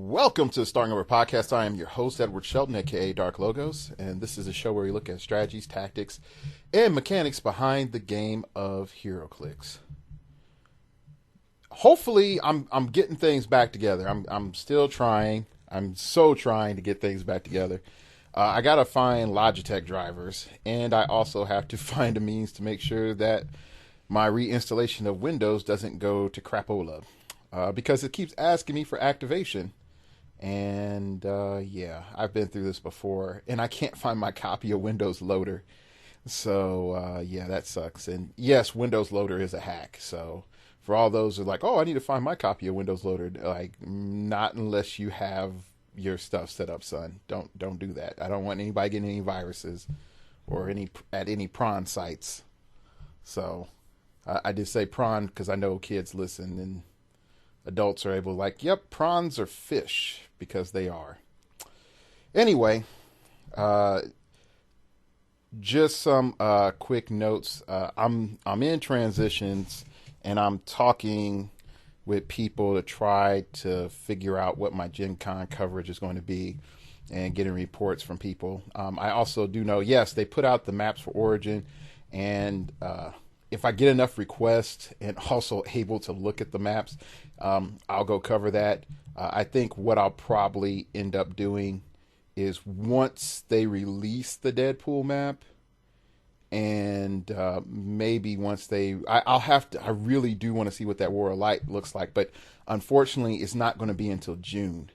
Welcome to the Starting Over Podcast. I am your host, Edward Shelton, aka Dark Logos, and this is a show where we look at strategies, tactics, and mechanics behind the game of heroclix. Hopefully, I'm getting things back together. I'm still trying. I'm so trying to get things back together. I gotta find Logitech drivers, and I also have to find a means to make sure that my reinstallation of Windows doesn't go to crapola. Because it keeps asking me for activation. And yeah, I've been through this before, and I can't find my copy of Windows Loader. So yeah, that sucks. And yes, Windows Loader is a hack. So for all those who are like, oh, I need to find my copy of Windows Loader, like, not unless you have your stuff set up, son. Don't do that. I don't want anybody getting any viruses or any prawn sites. So I did say prawn because I know kids listen, and adults are able to like, yep, prawns are fish, because they are. Anyway, just some quick notes. I'm in transitions, and I'm talking with people to try to figure out what my Gen Con coverage is going to be, and getting reports from people. I also do know, yes, they put out the maps for Origin, and if I get enough requests and also able to look at the maps, I'll go cover that. I think what I'll probably end up doing is, once they release the Deadpool map, and maybe once I really do want to see what that War of Light looks like, but unfortunately it's not going to be until June.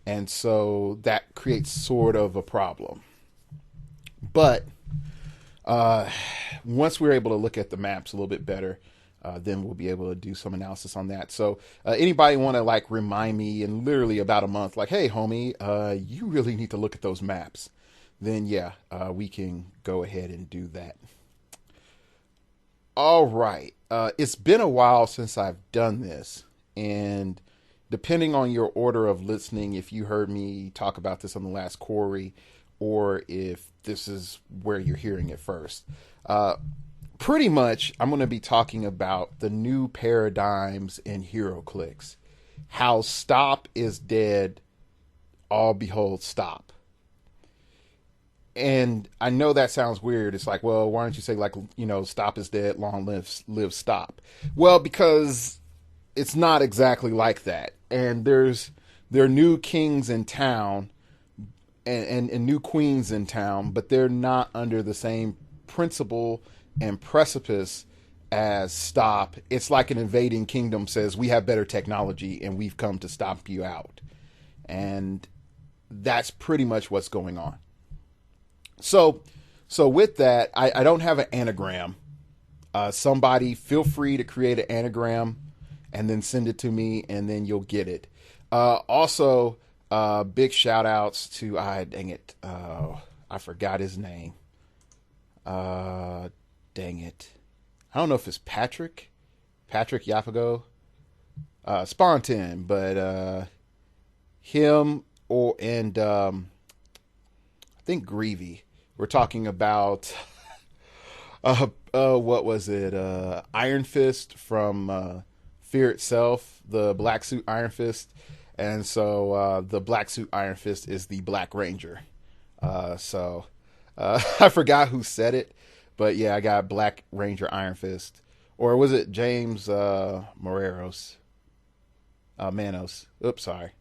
And so that creates sort of a problem. But once we're able to look at the maps a little bit better, then we'll be able to do some analysis on that. So anybody want to like remind me in literally about a month, like, hey, homie, you really need to look at those maps. Then yeah, we can go ahead and do that. All right. It's been a while since I've done this, and depending on your order of listening, if you heard me talk about this on the last Quarry, or if this is where you're hearing it first. Pretty much, I'm going to be talking about the new paradigms in heroclix. How stop is dead, all behold stop. And I know that sounds weird. It's like, well, why don't you say, like, stop is dead, long live stop? Well, because it's not exactly like that. And there are new kings in town, and new queens in town, but they're not under the same principle and precipice as stop. It's like an invading kingdom says, we have better technology and we've come to stomp you out. And that's pretty much what's going on. So with that, I don't have an anagram. Somebody feel free to create an anagram and then send it to me, and then you'll get it. Also, big shout outs to, dang it, I forgot his name. Dang it. I don't know if it's Patrick Yapago, Spontan, but him and I think Greavy. We're talking about what was it? Iron Fist from Fear Itself, the Black Suit Iron Fist. And so the Black Suit Iron Fist is the Black Ranger. So I forgot who said it, but yeah, I got Black Ranger Iron Fist. Or was it James Moreros? Manos. Oops, sorry.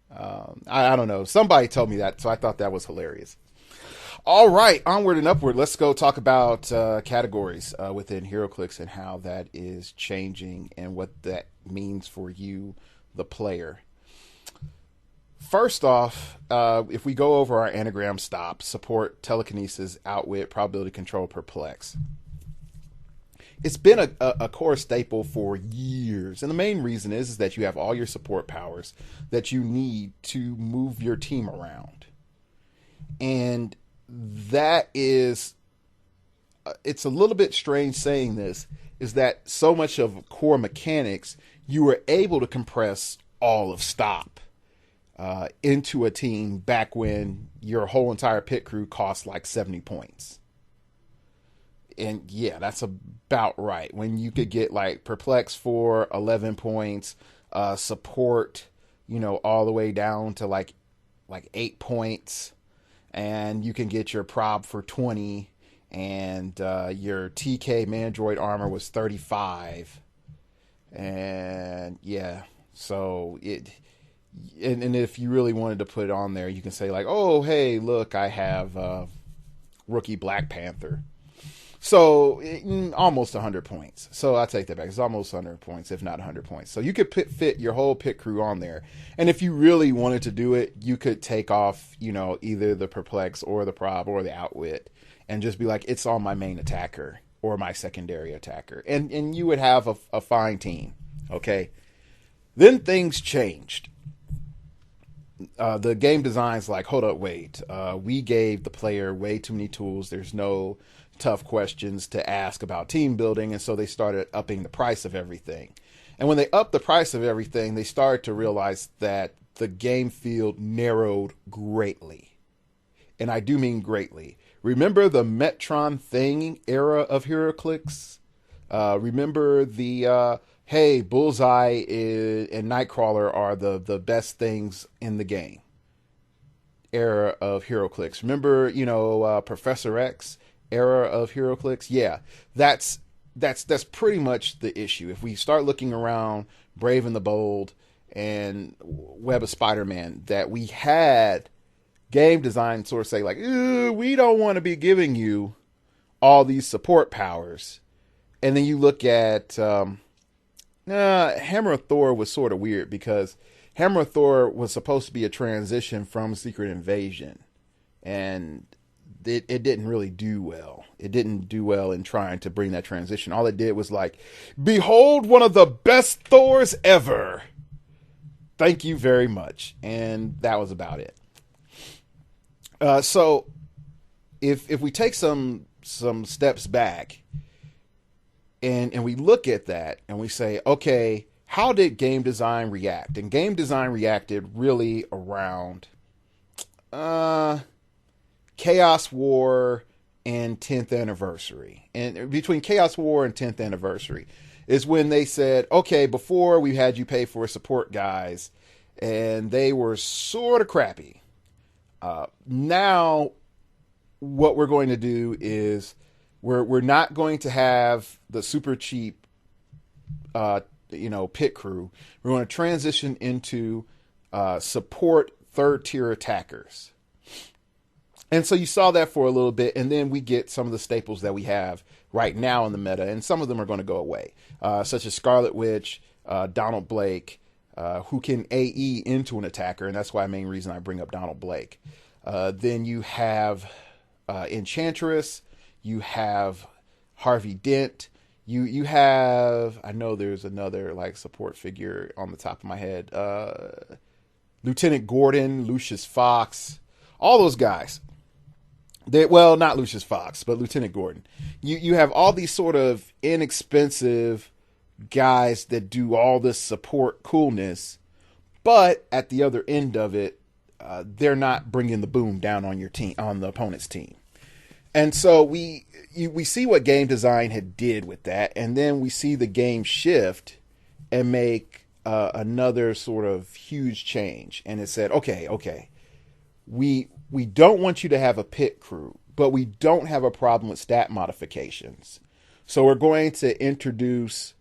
I don't know. Somebody told me that, so I thought that was hilarious. All right, onward and upward. Let's go talk about categories within heroclix and how that is changing and what that means for you, the player. First off, if we go over our anagram stop, support, telekinesis, outwit, probability control, perplex. It's been a core staple for years. And the main reason is that you have all your support powers that you need to move your team around. And that is, it's a little bit strange saying this, is that so much of core mechanics, you were able to compress all of stop into a team back when your whole entire pit crew cost like 70 points. And yeah, that's about right. When you could get like perplex for 11 points, support, all the way down to like 8 points, and you can get your prob for 20, and your TK Mandroid armor was 35, and yeah, so and if you really wanted to put it on there, you can say like, oh hey, look, I have rookie Black Panther. So almost 100 points. So I take that back. It's almost 100 points, if not 100 points. So you could fit your whole pit crew on there. And if you really wanted to do it, you could take off, either the perplex or the prob or the outwit, and just be like, it's on my main attacker or my secondary attacker. And you would have a fine team. Okay. Then things changed. The game design's like, hold up, wait. We gave the player way too many tools. There's no tough questions to ask about team building, and so they started upping the price of everything. And when they upped the price of everything, they started to realize that the game field narrowed greatly. And I do mean greatly. Remember the Metron Thing era of heroclix? Remember the hey, Bullseye and Nightcrawler are the best things in the game era of heroclix. Remember, Professor X era of heroclix? Yeah, that's pretty much the issue. If we start looking around Brave and the Bold and Web of Spider-Man, that we had game design sort of say like, we don't want to be giving you all these support powers. And then you look at Hammer of Thor was sort of weird, because Hammer of Thor was supposed to be a transition from Secret Invasion, and it didn't really do well. It didn't do well in trying to bring that transition. All it did was like, behold one of the best Thors ever. Thank you very much. And that was about it. So if we take some steps back and we look at that and we say, okay, how did game design react? And game design reacted really around Chaos War and 10th Anniversary. And between Chaos War and 10th Anniversary is when they said, okay, before we had you pay for support guys, and they were sort of crappy. Now, what we're going to do is we're not going to have the super cheap, pit crew. We're going to transition into support third tier attackers. And so you saw that for a little bit, and then we get some of the staples that we have right now in the meta, and some of them are going to go away, such as Scarlet Witch, Donald Blake, who can AE into an attacker, and that's why the main reason I bring up Donald Blake. Then you have Enchantress, you have Harvey Dent, you have, I know there's another like support figure on the top of my head, Lieutenant Gordon, Lucius Fox, all those guys. Well, not Lucius Fox, but Lieutenant Gordon. You have all these sort of inexpensive guys that do all this support coolness, but at the other end of it, they're not bringing the boom down on your team, on the opponent's team. And so we see what game design had did with that, and then we see the game shift and make another sort of huge change. And it said, okay, we don't want you to have a pit crew, but we don't have a problem with stat modifications. So we're going to introduce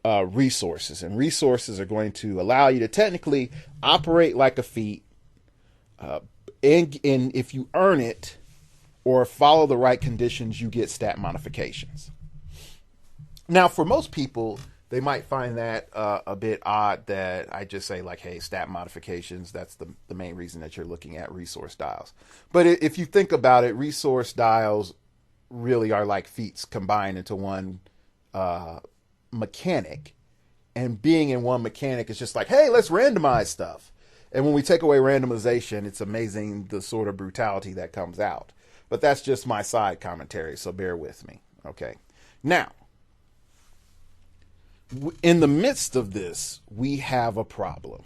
resources, and resources are going to allow you to technically operate like a feat, and if you earn it or follow the right conditions, you get stat modifications. Now, for most people, they might find that a bit odd that I just say like, hey, stat modifications, that's the main reason that you're looking at resource dials. But if you think about it, resource dials really are like feats combined into one mechanic. And being in one mechanic is just like, hey, let's randomize stuff. And when we take away randomization, it's amazing the sort of brutality that comes out. But that's just my side commentary, so bear with me. Okay. Now, in the midst of this, we have a problem.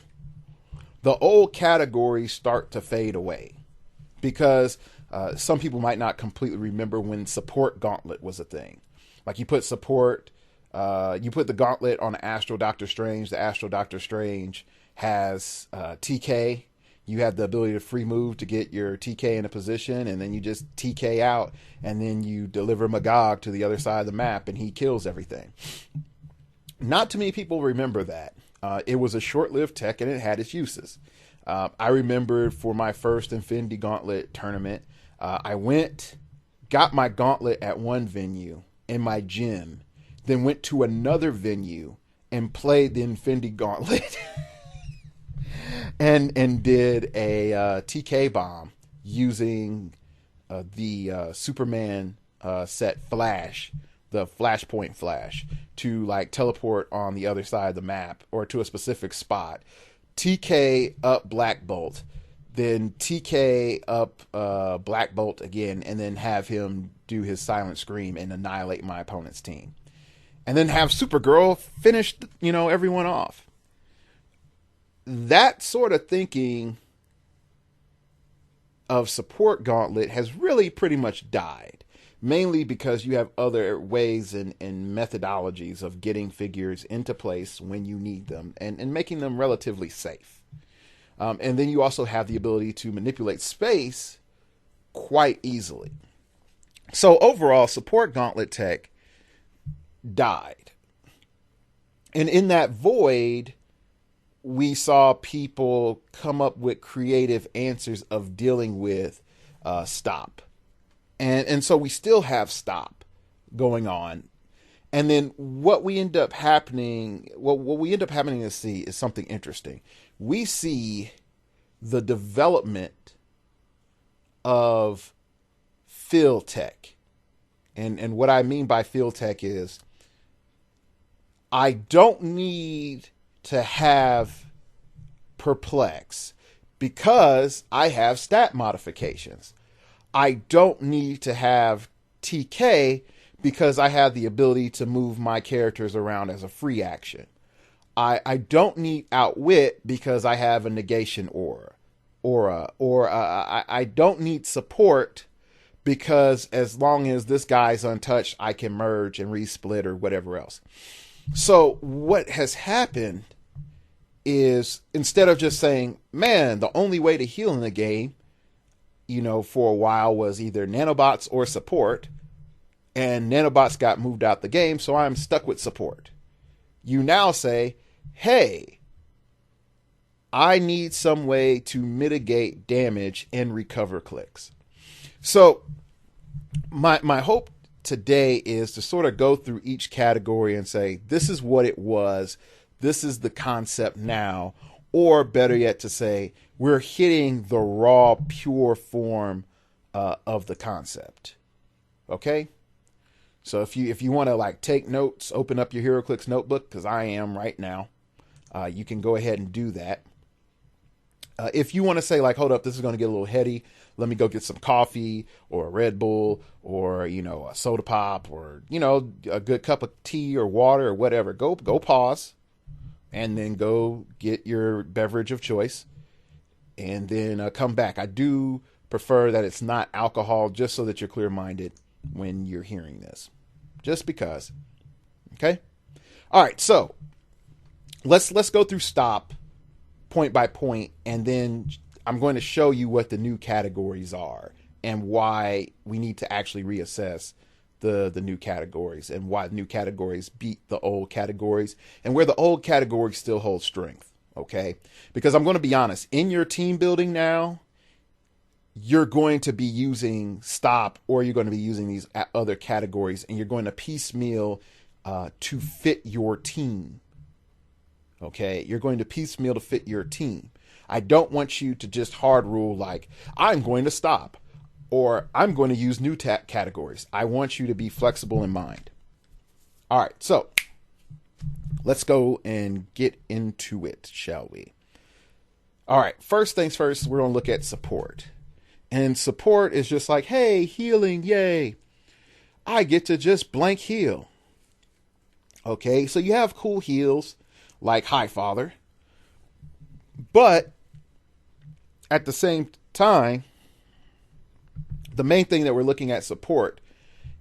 The old categories start to fade away because some people might not completely remember when support gauntlet was a thing. Like you put support, you put the gauntlet on Astral Doctor Strange. The Astral Doctor Strange has TK. You have the ability to free move to get your TK in a position, and then you just TK out, and then you deliver Magog to the other side of the map, and he kills everything. Not too many people remember that. It was a short-lived tech, and it had its uses. I remember for my first Infinity Gauntlet tournament, I got my gauntlet at one venue in my gym, then went to another venue and played the Infinity Gauntlet. and did a TK bomb using the Superman set Flash, the Flashpoint Flash, to like teleport on the other side of the map or to a specific spot. TK up Black Bolt, then TK up Black Bolt again, and then have him do his silent scream and annihilate my opponent's team. And then have Supergirl finish, everyone off. That sort of thinking of support gauntlet has really pretty much died, mainly because you have other ways and methodologies of getting figures into place when you need them and making them relatively safe. And then you also have the ability to manipulate space quite easily. So overall, support gauntlet tech died. And in that void, we saw people come up with creative answers of dealing with stop. And so we still have stop going on. And then what we end up happening to see is something interesting. We see the development of field tech. And what I mean by field tech is I don't need to have perplex because I have stat modifications. I don't need to have TK because I have the ability to move my characters around as a free action. I don't need outwit because I have a negation aura. I don't need support because as long as this guy's untouched, I can merge and resplit or whatever else. So what has happened is instead of just saying, man, the only way to heal in the game, for a while was either nanobots or support, and nanobots got moved out the game, so I'm stuck with support. You now say, hey, I need some way to mitigate damage and recover clicks. So my hope today is to sort of go through each category and say, this is what it was. This is the concept now. Or better yet to say, we're hitting the raw, pure form of the concept. Okay? So if you want to like take notes, open up your heroclix notebook, because I am right now. You can go ahead and do that. If you want to say like, hold up, this is going to get a little heady. Let me go get some coffee or a Red Bull or, a soda pop or, a good cup of tea or water or whatever. Go pause and then go get your beverage of choice and then come back. I do prefer that it's not alcohol just so that you're clear-minded when you're hearing this. Just because. Okay? All right, so let's go through stop point by point, and then I'm going to show you what the new categories are and why we need to actually reassess the new categories and why the new categories beat the old categories and where the old categories still hold strength. Okay? Because I'm going to be honest, in your team building now, you're going to be using stop or you're going to be using these other categories, and you're going to piecemeal to fit your team. Okay, you're going to piecemeal to fit your team. I don't want you to just hard rule like, I'm going to stop or I'm going to use new categories. I want you to be flexible in mind. All right, so let's go and get into it, shall we? All right, first things first, we're going to look at support. And support is just like, hey, healing, yay. I get to just blank heal. Okay, so you have cool heals like High Father. But at the same time, the main thing that we're looking at support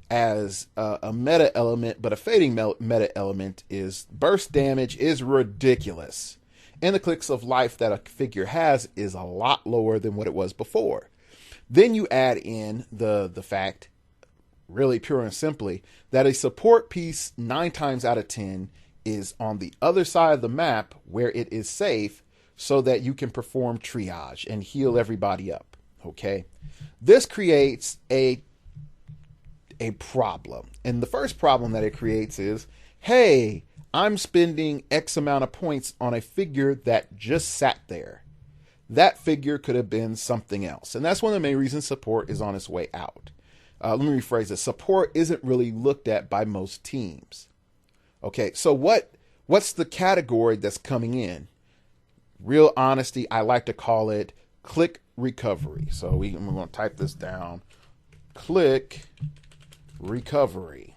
as a meta element, but a fading meta element, is burst damage is ridiculous. And the clicks of life that a figure has is a lot lower than what it was before. Then you add in the fact, really pure and simply, that a support piece 9 times out of 10 is on the other side of the map where it is safe, so that you can perform triage and heal everybody up. Okay, this creates a problem. And the first problem that it creates is, hey, I'm spending X amount of points on a figure that just sat there. That figure could have been something else. And that's one of the main reasons support is on its way out. Let me rephrase it. Support isn't really looked at by most teams. Okay, so what's the category that's coming in? Real honesty, I like to call it click recovery. So we're going to type this down. Click recovery.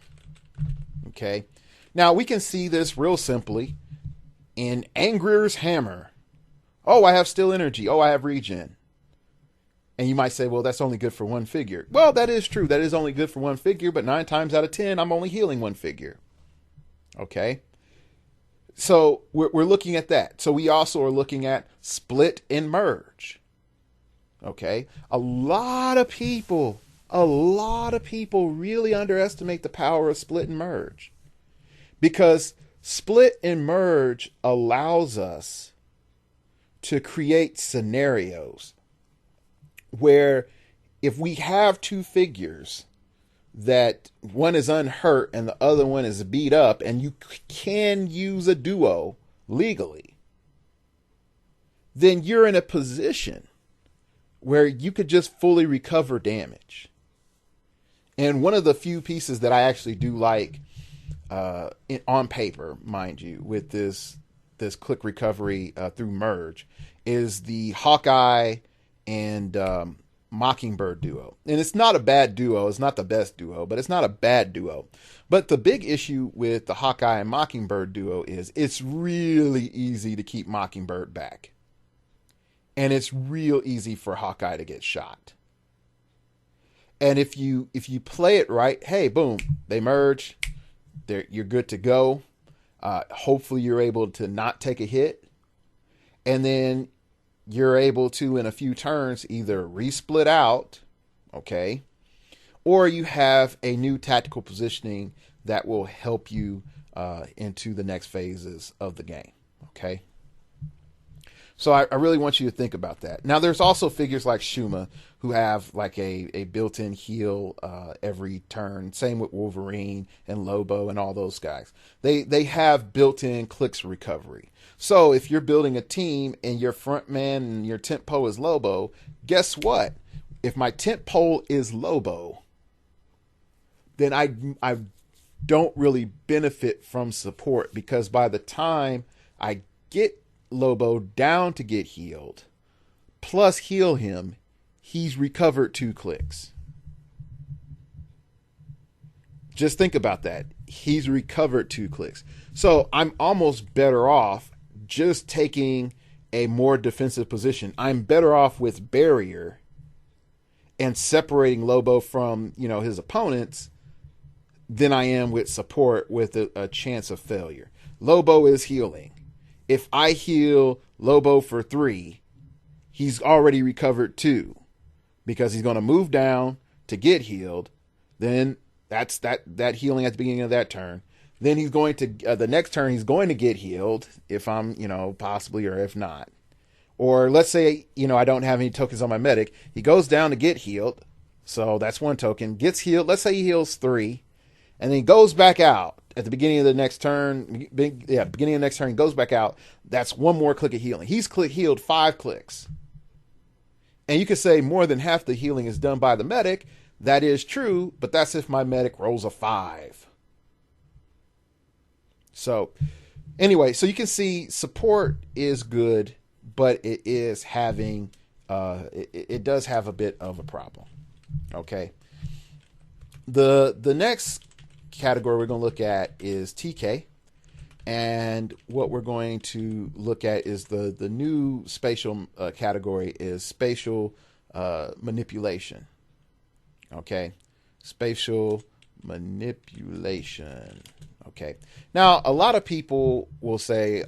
Okay. Now we can see this real simply in Angrier's Hammer. Oh, I have still energy. Oh, I have regen. And you might say, well, that's only good for one figure. Well, that is true. That is only good for one figure, but 9 times out of 10, I'm only healing one figure. Okay. So we're looking at that. So we also are looking at split and merge. Okay. A lot of people really underestimate the power of split and merge, because split and merge allows us to create scenarios where if we have 2 figures that one is unhurt and the other one is beat up, and you can use a duo legally, then you're in a position where you could just fully recover damage. And one of the few pieces that I actually do like, on paper, mind you, with this click recovery through merge, is the Hawkeye and Mockingbird duo. And it's not a bad duo. It's not the best duo, but it's not a bad duo. But the big issue with the Hawkeye and Mockingbird duo is it's really easy to keep Mockingbird back. And it's real easy for Hawkeye to get shot. And if you play it right, hey, boom, they merge. You're good to go. Hopefully you're able to not take a hit. And then you're able to, in a few turns, either resplit out, okay, or you have a new tactical positioning that will help you into the next phases of the game, okay? So I really want you to think about that. Now, there's also figures like Shuma who have like a built-in heal every turn. Same with Wolverine and Lobo and all those guys. They have built-in clicks recovery. So if you're building a team and your front man and your tent pole is Lobo, guess what? If my tent pole is Lobo, then I don't really benefit from support, because by the time I get Lobo down to get healed, plus heal him, he's recovered 2 clicks. Just think about that. He's recovered 2 clicks. So I'm almost better off just taking a more defensive position. I'm better off with barrier and separating Lobo from, his opponents than I am with support with a chance of failure. Lobo is healing. If I heal Lobo for 3, he's already recovered 2, because he's going to move down to get healed. Then that's that healing at the beginning of that turn. Then he's going to, the next turn, he's going to get healed if I'm, possibly, or if not. Or let's say, I don't have any tokens on my medic. He goes down to get healed. So that's 1 token. Gets healed. Let's say he heals 3. And then he goes back out at the beginning of the next turn. Beginning of the next turn, he goes back out. That's 1 more click of healing. He's healed 5 clicks. And you could say more than half the healing is done by the medic. That is true, but that's if my medic rolls a 5. So anyway, so you can see support is good, but it is having, it does have a bit of a problem. Okay. The next category we're going to look at is TK. And what we're going to look at is the new spatial category is spatial manipulation. Okay. Spatial manipulation. Okay. Now, a lot of people will say,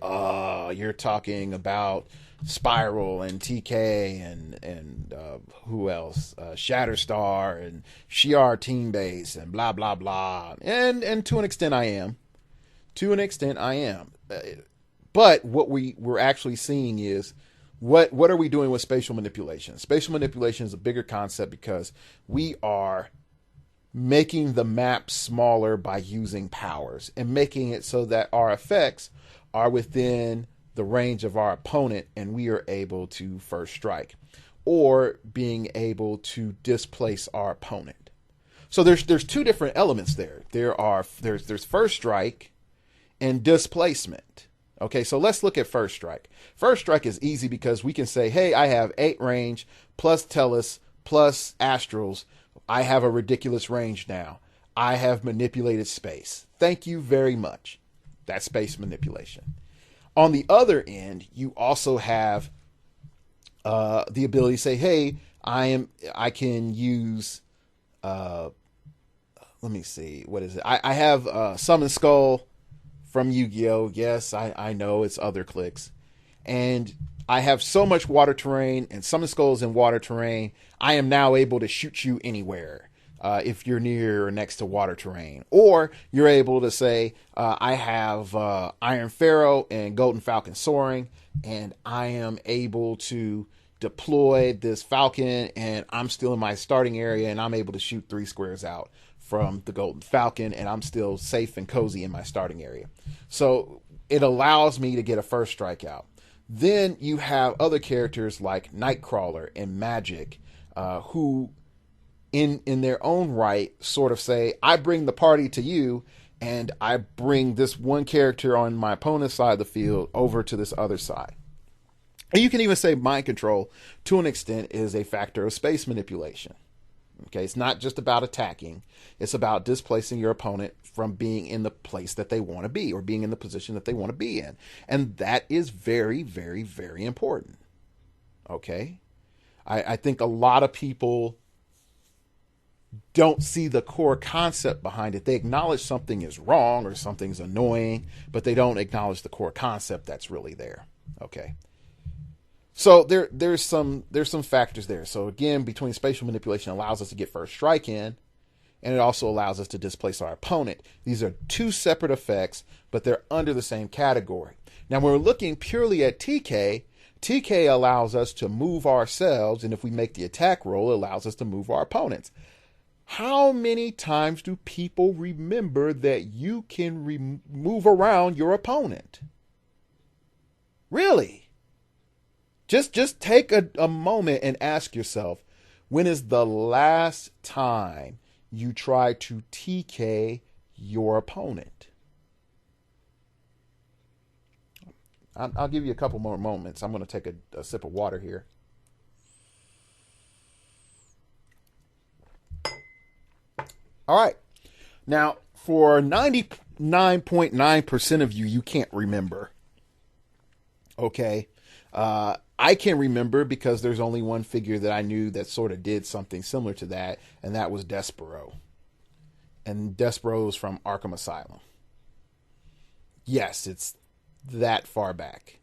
you're talking about Spiral and TK and who else? Shatterstar and Shi'ar Team Base and blah blah blah. And to an extent I am. To an extent I am. But what we're actually seeing is what are we doing with spatial manipulation? Spatial manipulation is a bigger concept because we are making the map smaller by using powers and making it so that our effects are within the range of our opponent and we are able to first strike, or being able to displace our opponent. So there's two different elements there. There's first strike and displacement. Okay, so let's look at first strike. First strike is easy because we can say, hey, I have 8 range plus Tellus plus Astrals. I have a ridiculous range now. I have manipulated space. Thank you very much. That's space manipulation. On the other end, you also have the ability to say, hey, I can use, let me see, what is it? I have Summon Skull from Yu-Gi-Oh! Yes, I know it's other clicks. And I have so much water terrain and Summon Skulls in water terrain, I am now able to shoot you anywhere if you're near or next to water terrain. Or you're able to say, I have Iron Pharaoh and Golden Falcon Soaring, and I am able to deploy this Falcon, and I'm still in my starting area, and I'm able to shoot 3 squares out from the Golden Falcon, and I'm still safe and cozy in my starting area. So it allows me to get a first strike out. Then you have other characters like Nightcrawler and Magic, who in their own right sort of say, I bring the party to you, and I bring this one character on my opponent's side of the field over to this other side. And you can even say mind control, to an extent, is a factor of space manipulation. Okay, it's not just about attacking. It's about displacing your opponent from being in the place that they want to be, or being in the position that they want to be in. And that is very, very, very important. Okay? I think a lot of people don't see the core concept behind it. They acknowledge something is wrong or something's annoying, but they don't acknowledge the core concept that's really there. Okay? So there's some factors there. So again, between spatial manipulation allows us to get first strike in, and it also allows us to displace our opponent. These are two separate effects, but they're under the same category. Now, when we're looking purely at TK, TK allows us to move ourselves, and if we make the attack roll, it allows us to move our opponents. How many times do people remember that you can move around your opponent? Really? Just take a moment and ask yourself, when is the last time you tried to TK your opponent? I'll give you a couple more moments. I'm going to take a sip of water here. All right. Now, for 99.9% of you, you can't remember. Okay. I can remember because there's only one figure that I knew that sort of did something similar to that, and that was Despero. And Despero is from Arkham Asylum. Yes, it's that far back.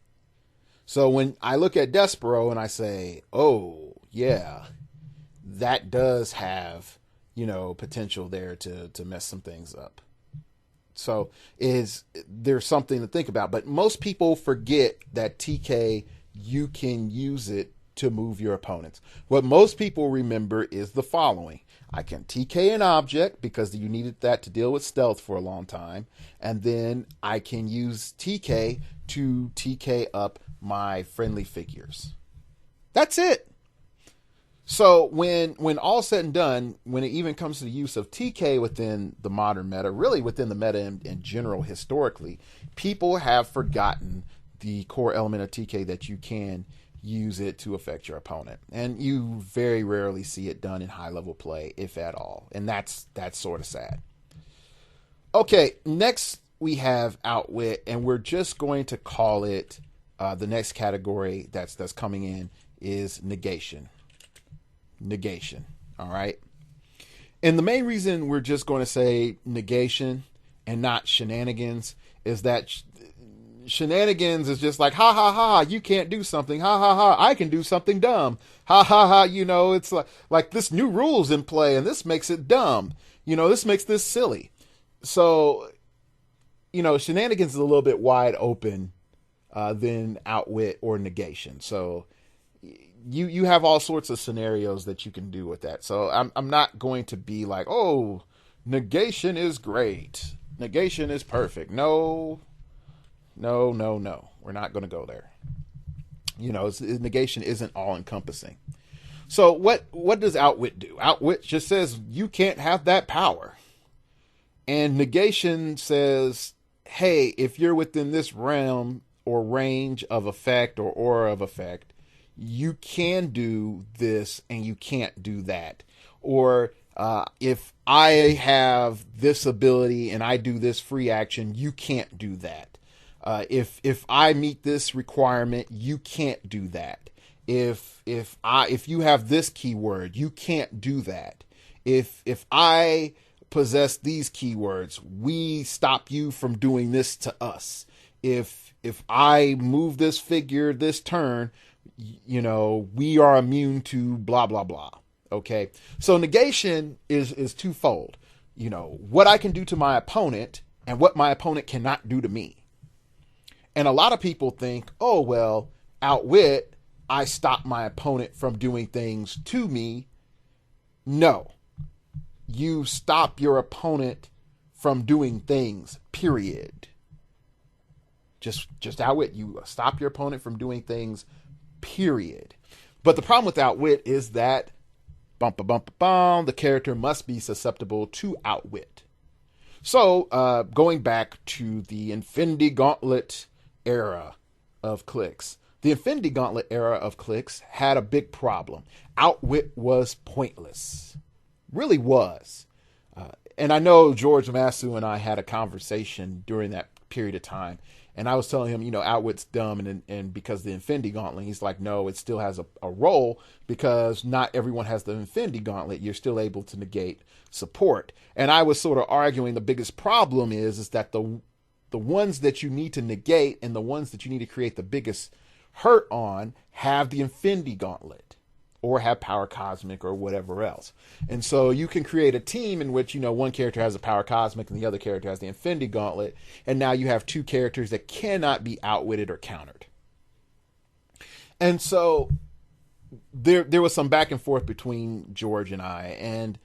So when I look at Despero and I say, oh, yeah, that does have, potential there to mess some things up. So there's something to think about. But most people forget that TK, you can use it to move your opponents. What most people remember is the following. I can TK an object because you needed that to deal with stealth for a long time. And then I can use TK to TK up my friendly figures. That's it. So when all said and done, when it even comes to the use of TK within the modern meta, really within the meta in general historically, people have forgotten the core element of TK, that you can use it to affect your opponent. And you very rarely see it done in high level play, if at all. And that's sort of sad. Okay, next we have Outwit, and we're just going to call it, the next category that's coming in is negation. Negation. All right. And the main reason we're just going to say negation and not shenanigans is that Shenanigans is just like, ha ha ha, you can't do something. Ha ha ha, I can do something dumb. Ha ha ha, it's like this new rule's in play and this makes it dumb. This makes this silly. So, Shenanigans is a little bit wide open than Outwit or Negation. So you have all sorts of scenarios that you can do with that. So I'm not going to be like, oh, Negation is great. Negation is perfect. No. We're not going to go there. Negation isn't all encompassing. So what does Outwit do? Outwit just says you can't have that power. And Negation says, hey, if you're within this realm or range of effect or aura of effect, you can do this and you can't do that. Or if I have this ability and I do this free action, you can't do that. If I meet this requirement, you can't do that. If you have this keyword, you can't do that. If I possess these keywords, we stop you from doing this to us. If I move this figure this turn, we are immune to blah blah blah. Okay, so negation is twofold. What I can do to my opponent and what my opponent cannot do to me. And a lot of people think, oh, well, Outwit, I stop my opponent from doing things to me. No. You stop your opponent from doing things, period. Just Outwit, you stop your opponent from doing things, period. But the problem with Outwit is that, the character must be susceptible to Outwit. So, going back to the Infinity Gauntlet era of clicks. The Infinity Gauntlet era of clicks had a big problem. Outwit was pointless. Really was. And I know George Masu and I had a conversation during that period of time. And I was telling him, Outwit's dumb. And because the Infinity Gauntlet, he's like, no, it still has a role because not everyone has the Infinity Gauntlet. You're still able to negate support. And I was sort of arguing the biggest problem is that the ones that you need to negate and the ones that you need to create the biggest hurt on have the Infinity Gauntlet or have Power Cosmic or whatever else. And so you can create a team in which, one character has a Power Cosmic and the other character has the Infinity Gauntlet. And now you have two characters that cannot be outwitted or countered. And so there was some back and forth between George and I. And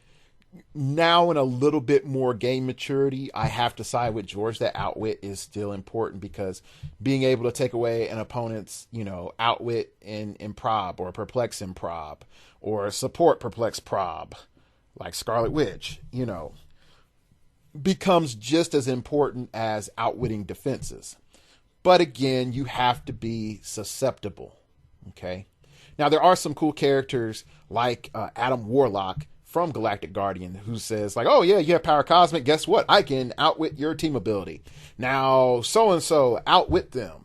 now in a little bit more game maturity, I have to side with George that Outwit is still important because being able to take away an opponent's, Outwit in prob or perplex in prob or support perplex prob like Scarlet Witch, becomes just as important as outwitting defenses. But again, you have to be susceptible. Okay. Now there are some cool characters like Adam Warlock from Galactic Guardian who says like, oh yeah, you have Power Cosmic. Guess what? I can outwit your team ability. Now, so-and-so outwit them.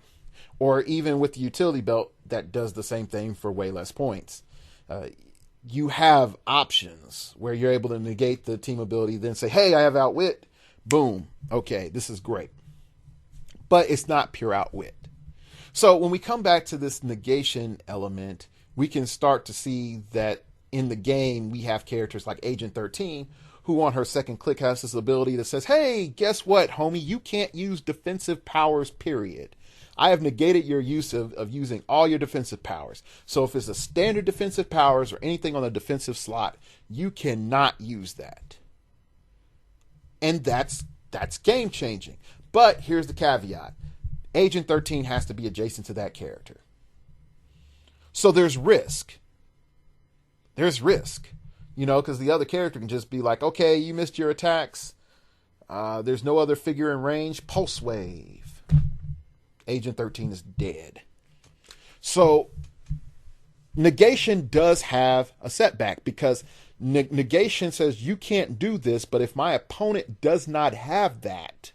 Or even with the utility belt that does the same thing for way less points. You have options where you're able to negate the team ability, then say, hey, I have outwit. Boom. Okay, this is great. But it's not pure outwit. So when we come back to this negation element, we can start to see that in the game, we have characters like Agent 13, who on her second click has this ability that says, hey, guess what, homie? You can't use defensive powers, period. I have negated your use of using all your defensive powers. So if it's a standard defensive powers or anything on the defensive slot, you cannot use that. And that's game changing. But here's the caveat. Agent 13 has to be adjacent to that character. So there's risk. There's risk, because the other character can just be like, okay, you missed your attacks. There's no other figure in range. Pulse wave. Agent 13 is dead. So negation does have a setback because negation says you can't do this, but if my opponent does not have that,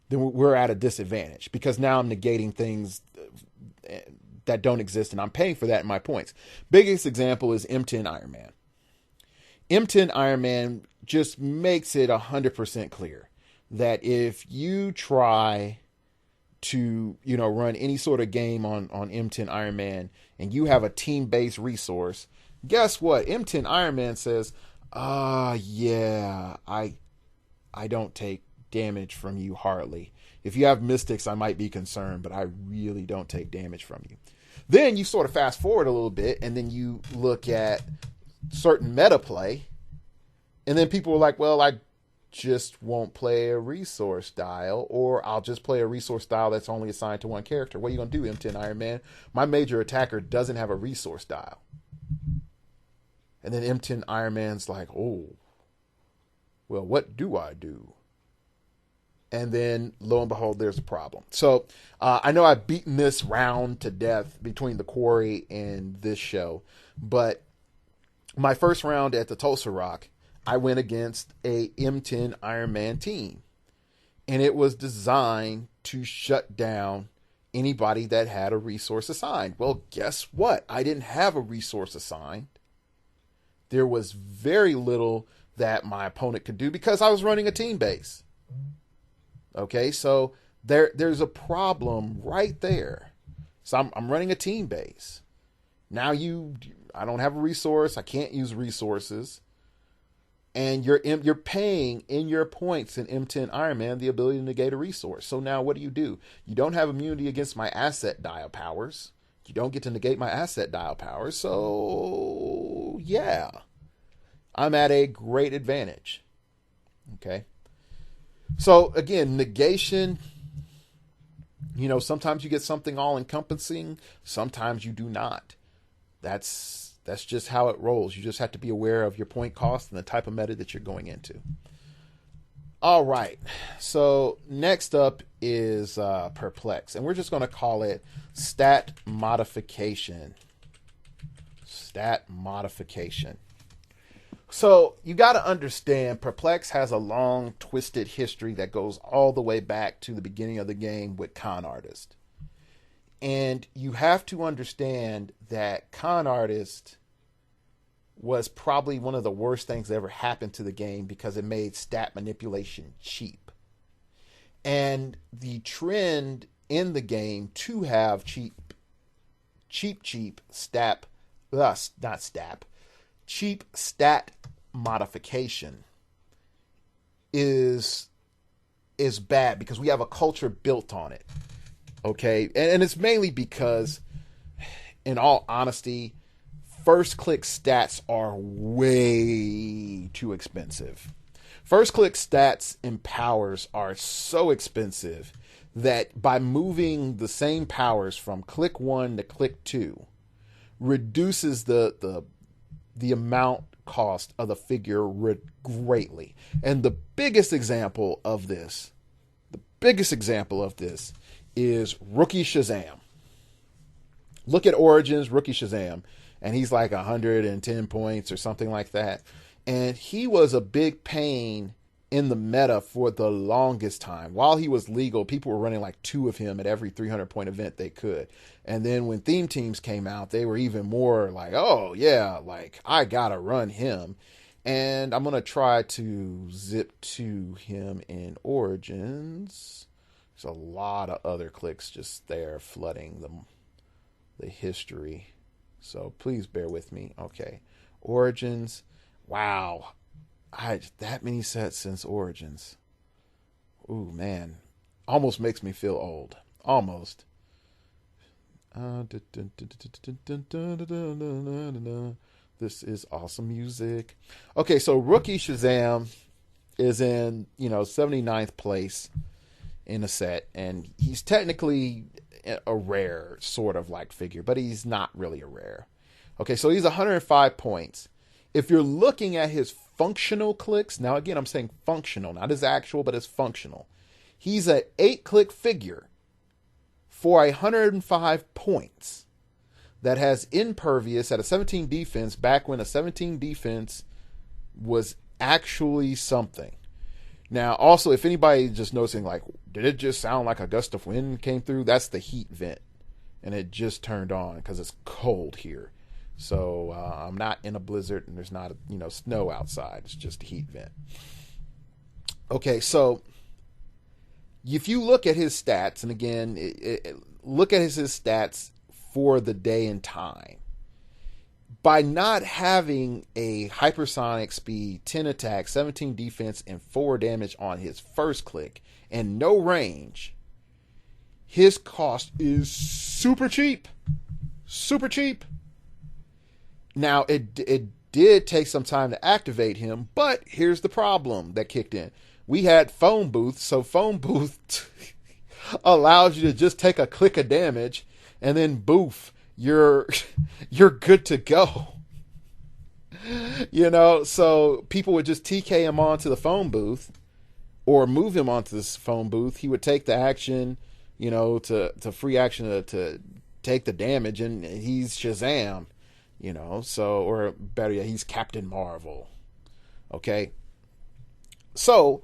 then we're at a disadvantage because now I'm negating things that don't exist, and I'm paying for that in my points. Biggest example is M10 Iron Man. M10 Iron Man just makes it 100% clear that if you try to, run any sort of game on M10 Iron Man, and you have a team-based resource, guess what? M10 Iron Man says, yeah, I don't take damage from you hardly. If you have mystics, I might be concerned, but I really don't take damage from you. Then you sort of fast forward a little bit, and then you look at certain meta play, and then people are like, well, I just won't play a resource style, or I'll just play a resource style that's only assigned to one character. What are you going to do, M10 Iron Man? My major attacker doesn't have a resource style. And then M10 Iron Man's like, oh, well, what do I do? And then, lo and behold, there's a problem. So I know I've beaten this round to death between the Quarry and this show, but my first round at the Tulsa Rock, I went against a M10 Iron Man team. And it was designed to shut down anybody that had a resource assigned. Well, guess what? I didn't have a resource assigned. There was very little that my opponent could do because I was running a team base. Okay, so there's a problem right there. So I'm running a team base. Now I don't have a resource. I can't use resources. And you're paying in your points in M10 Iron Man the ability to negate a resource. So now what do? You don't have immunity against my asset dial powers. You don't get to negate my asset dial powers. So yeah, I'm at a great advantage. Okay. So again, negation, sometimes you get something all encompassing. Sometimes you do not. That's just how it rolls. You just have to be aware of your point cost and the type of meta that you're going into. All right. So next up is Perplex. And we're just going to call it stat modification. Stat modification. So you got to understand, Perplex has a long, twisted history that goes all the way back to the beginning of the game with Con Artist. And you have to understand that Con Artist was probably one of the worst things that ever happened to the game because it made stat manipulation cheap. And the trend in the game to have cheap stat modification is bad because we have a culture built on it. Okay, and it's mainly because, in all honesty, first click stats are way too expensive. First click stats and powers are so expensive that by moving the same powers from click 1 to click 2 reduces the amount cost of the figure greatly. And the biggest example of this is Rookie Shazam. Look at Origins Rookie Shazam, and he's like 110 points or something like that. And he was a big pain in the meta for the longest time. While he was legal, people were running like 2 of him at every 300-point event they could. And then when theme teams came out, they were even more like, oh yeah, like I gotta run him. And I'm going to try to zip to him in Origins. There's a lot of other clicks just there flooding the history. So please bear with me. Okay. Origins. Wow. That many sets since Origins. Ooh, man. Almost makes me feel old. Almost. This is awesome music. Okay, so Rookie Shazam is in, 79th place in a set, and he's technically a rare sort of like figure, but he's not really a rare. Okay, so he's 105 points. If you're looking at his functional clicks, now again, I'm saying functional, not his actual, but his functional. He's an 8-click figure for 105 points that has impervious at a 17 defense back when a 17 defense was actually something. Now, also, if anybody just noticing, like, did it just sound like a gust of wind came through? That's the heat vent, and it just turned on because it's cold here. So I'm not in a blizzard, and there's not, snow outside. It's just a heat vent. Okay, so If you look at his stats, and again, look at his stats for the day and time, by not having a hypersonic speed, 10 attack, 17 defense, and 4 damage on his first click, and no range, his cost is super cheap. Super cheap. Now, it did take some time to activate him, but here's the problem that kicked in. We had phone booth, so phone booth allows you to just take a click of damage, and then boof, you're good to go. You know, so people would just TK him onto the phone booth or move him onto this phone booth. He would take the action, you know, to free action to take the damage, and he's Shazam, you know, so, or better yet, he's Captain Marvel. Okay. So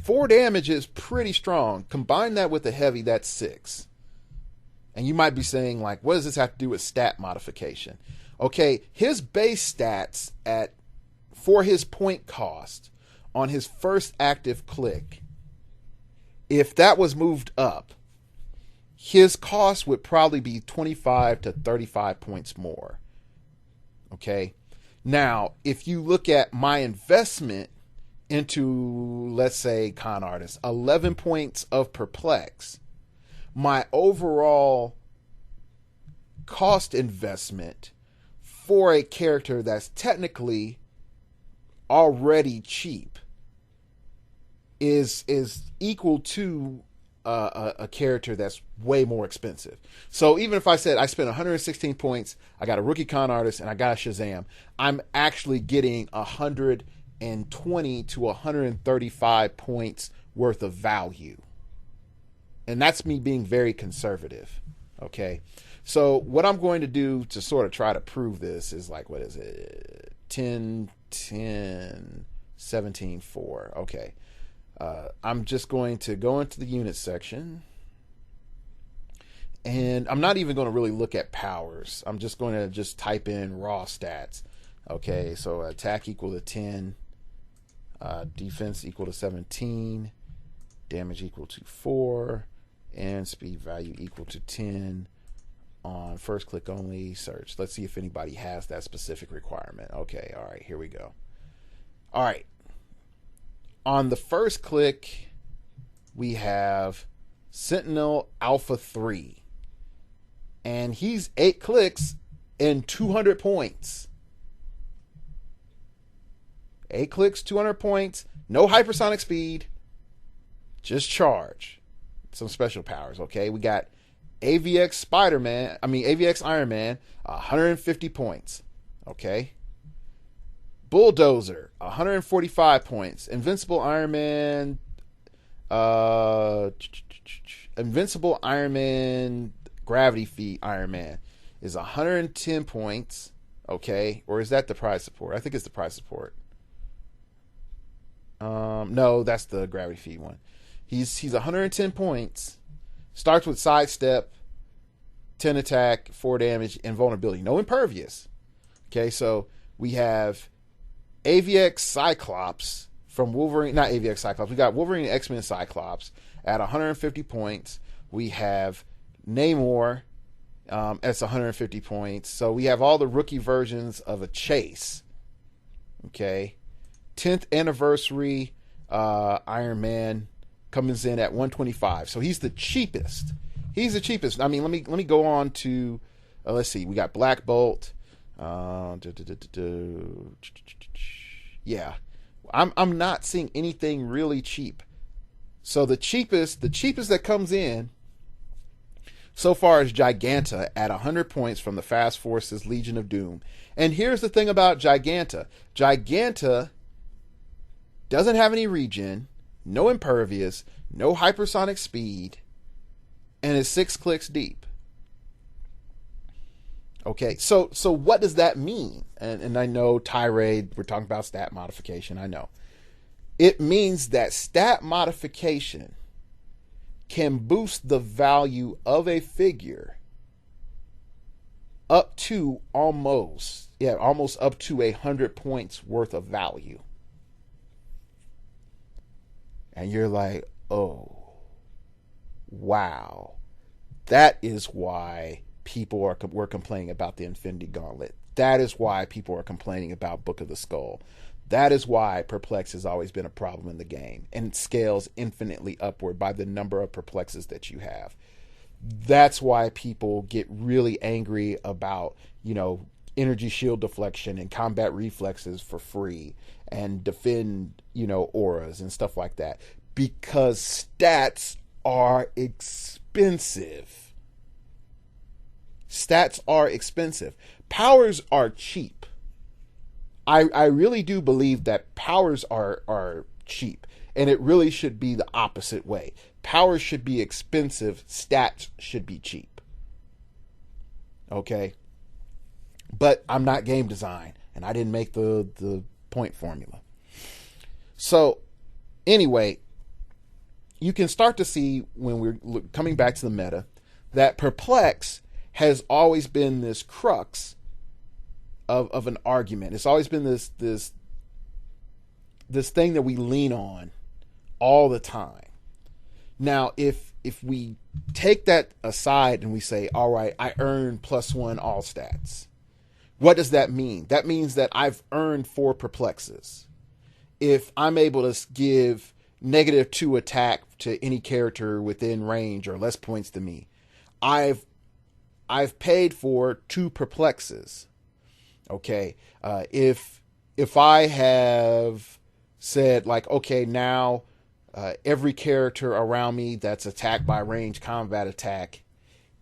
4 damage is pretty strong. Combine that with the heavy, that's 6. And you might be saying, like, what does this have to do with stat modification? Okay, his base stats for his point cost on his first active click, if that was moved up, his cost would probably be 25 to 35 points more. Okay? Now, if you look at my investment into, let's say, Con Artist, 11 points of Perplex, my overall cost investment for a character that's technically already cheap is equal to a character that's way more expensive. So even if I said I spent 116 points, I got a rookie Con Artist, and I got a Shazam, I'm actually getting 120 to 135 points worth of value. And that's me being very conservative. Okay. So what I'm going to do to sort of try to prove this is, like, what is it? 10, 10, 17, 4. Okay. I'm just going to go into the unit section, and I'm not even going to really look at powers. I'm just going to just type in raw stats. Okay. So attack equal to 10, defense equal to 17, damage equal to 4, and speed value equal to 10 on first click only search. Let's see if anybody has that specific requirement. Okay, all right, here we go. All right. On the first click, we have Sentinel Alpha 3. And he's 8 clicks and 200 points. 8 clicks, 200 points, no hypersonic speed, just charge. Some special powers, okay? We got AVX Iron Man, 150 points, okay? Bulldozer, 145 points. Invincible Iron Man, Gravity Feed Iron Man is 110 points, okay? Or is that the prize support? I think it's the prize support. No, that's the Gravity Feed one. He's 110 points. Starts with sidestep, 10 attack, 4 damage, and vulnerability. No impervious. Okay, so we have AVX Cyclops from Wolverine. Not AVX Cyclops. We got Wolverine and X-Men Cyclops at 150 points. We have Namor at 150 points. So we have all the rookie versions of a Chase. Okay. 10th anniversary Iron Man comes in at 125. So he's the cheapest. He's the cheapest. I mean, let me go on to let's see. We got Black Bolt. Yeah. I'm not seeing anything really cheap. So the cheapest that comes in so far is Giganta at 100 points from the Fast Forces Legion of Doom. And here's the thing about Giganta. Giganta doesn't have any regen, no impervious, no hypersonic speed, and is 6 clicks deep. Okay, so what does that mean? And I know Tirade, we're talking about stat modification, I know. It means that stat modification can boost the value of a figure up to almost up to 100 points worth of value. And you're like, oh, wow. That is why people were complaining about the Infinity Gauntlet. That is why people are complaining about Book of the Skull. That is why perplex has always been a problem in the game, and it scales infinitely upward by the number of perplexes that you have. That's why people get really angry about, energy shield deflection and combat reflexes for free and defend, auras and stuff like that, because stats are expensive. Stats are expensive. Powers are cheap. I really do believe that powers are cheap, and it really should be the opposite way. Powers should be expensive, stats should be cheap. Okay? But I'm not game design, and I didn't make the point formula. So, anyway, you can start to see when we're coming back to the meta that perplex has always been this crux of an argument. It's always been this thing that we lean on all the time. Now, if we take that aside and we say, all right, I earn +1 all stats, what does that mean? That means that I've earned 4 perplexes. If I'm able to give -2 attack to any character within range or less points than me, I've paid for 2 perplexes. Okay, if I have said like, okay, now every character around me that's attacked by range combat attack,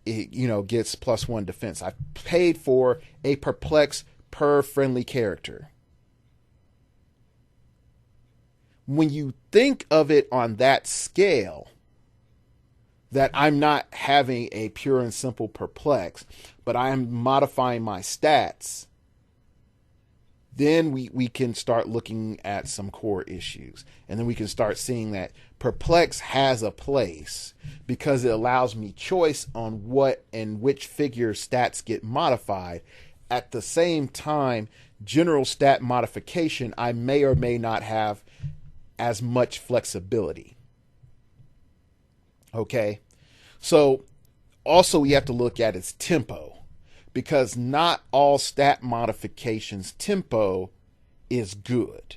it, gets +1 defense. I've paid for a perplex per friendly character. When you think of it on that scale, that I'm not having a pure and simple perplex, but I am modifying my stats, then we can start looking at some core issues. And then we can start seeing that perplex has a place because it allows me choice on what and which figure stats get modified. At the same time, general stat modification, I may or may not have as much flexibility. Okay? So also we have to look at its tempo, because not all stat modifications tempo is good.